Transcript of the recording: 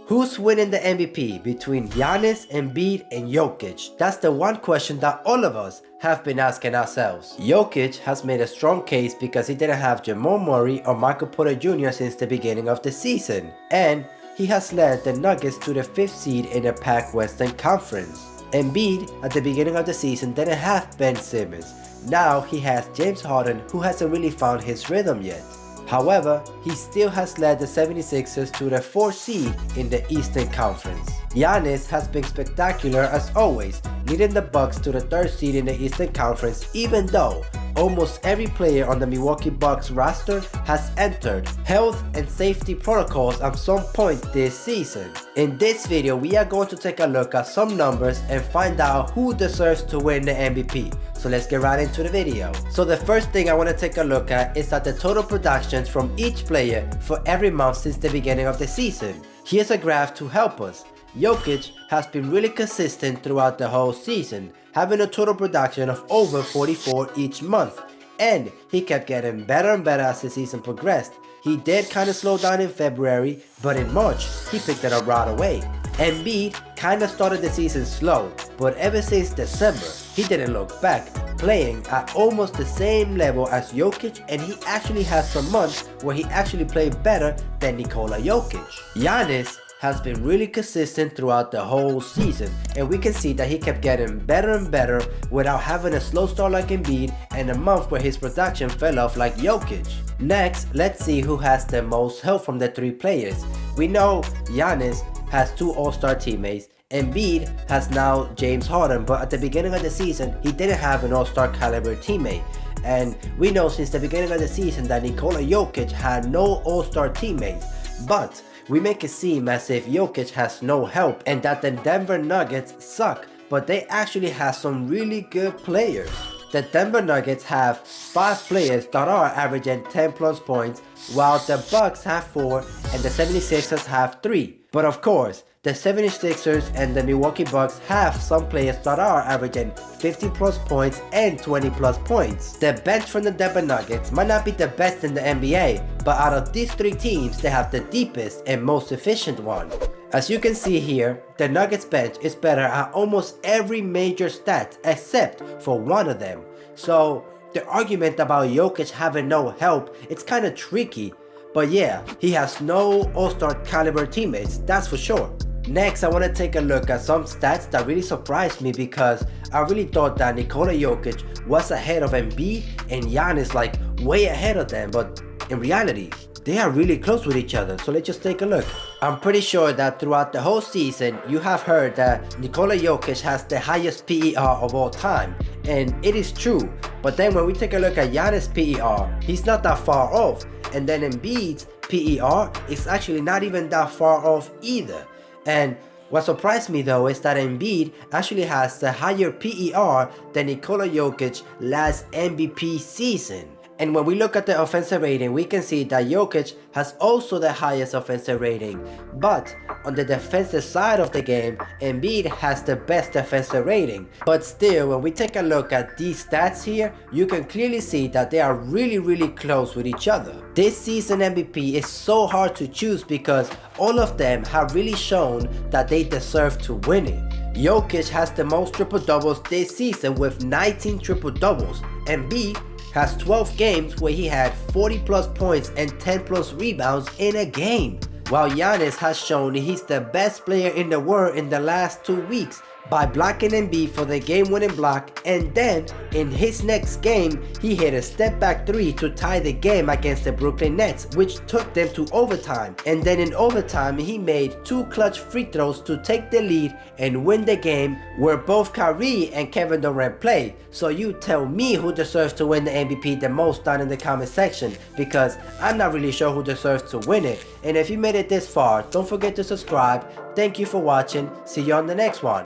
Who's winning the MVP between Giannis, Embiid, and Jokic? That's the one question that all of us have been asking ourselves. Jokic has made a strong case because he didn't have Jamal Murray or Michael Porter Jr. since the beginning of the season, and he has led the Nuggets to the 5th seed in the Pac Western Conference. Embiid at the beginning of the season didn't have Ben Simmons. Now he has James Harden, who hasn't really found his rhythm yet. However, he still has led the 76ers to the 4th seed in the Eastern Conference. Giannis has been spectacular as always, leading the Bucks to the 3rd seed in the Eastern Conference, even though almost every player on the Milwaukee Bucks roster has entered health and safety protocols at some point this season. In this video, we are going to take a look at some numbers and find out who deserves to win the MVP. So let's get right into the video. So the first thing I want to take a look at is at the total productions from each player for every month since the beginning of the season. Here's a graph to help us. Jokic has been really consistent throughout the whole season, having a total production of over 44 each month, and he kept getting better and better as the season progressed. He did kind of slow down in February, but in March he picked it up right away. Embiid kind of started the season slow, but ever since December he didn't look back, playing at almost the same level as Jokic, and he actually has some months where he actually played better than Nikola Jokic. Giannis has been really consistent throughout the whole season, and we can see that he kept getting better and better without having a slow start like Embiid and a month where his production fell off like Jokic. Next, let's see who has the most help from the 3 players. We know Giannis has 2 all-star teammates. Embiid has now James Harden, but at the beginning of the season he didn't have an all-star caliber teammate. And we know since the beginning of the season that Nikola Jokic had no all-star teammates, but we make it seem as if Jokic has no help and that the Denver Nuggets suck, but they actually have some really good players. The Denver Nuggets have 5 players that are averaging 10 plus points, while the Bucks have 4 and the 76ers have 3. But of course, the 76ers and the Milwaukee Bucks have some players that are averaging 50 plus points and 20 plus points. The bench from the Denver Nuggets might not be the best in the NBA, but out of these 3 teams, they have the deepest and most efficient one. As you can see here, the Nuggets bench is better at almost every major stat except for one of them. So the argument about Jokic having no help, it's kind of tricky. But yeah, he has no all-star caliber teammates, that's for sure. Next, I want to take a look at some stats that really surprised me because I really thought that Nikola Jokic was ahead of Embiid and Giannis, like way ahead of them, but in reality, they are really close with each other, so let's just take a look. I'm pretty sure that throughout the whole season, you have heard that Nikola Jokic has the highest PER of all time, and it is true. But then when we take a look at Giannis' PER, he's not that far off, and then Embiid's PER is actually not even that far off either. And what surprised me though is that Embiid actually has the higher PER than Nikola Jokic last MVP season. And when we look at the offensive rating, we can see that Jokic has also the highest offensive rating. But on the defensive side of the game, Embiid has the best defensive rating. But still, when we take a look at these stats here, you can clearly see that they are really close with each other. This season MVP is so hard to choose because all of them have really shown that they deserve to win it. Jokic has the most triple-doubles this season with 19 triple-doubles. Embiid has 12 games where he had 40 plus points and 10 plus rebounds in a game, while Giannis has shown he's the best player in the world in the last 2 weeks by blocking Embiid for the game-winning block, and then in his next game he hit a step-back 3 to tie the game against the Brooklyn Nets, which took them to overtime, and then in overtime he made 2 clutch free throws to take the lead and win the game where both Kyrie and Kevin Durant played. So you tell me who deserves to win the MVP the most down in the comment section, because I'm not really sure who deserves to win it. And if you made it this far, don't forget to subscribe. Thank you for watching, see you on the next one.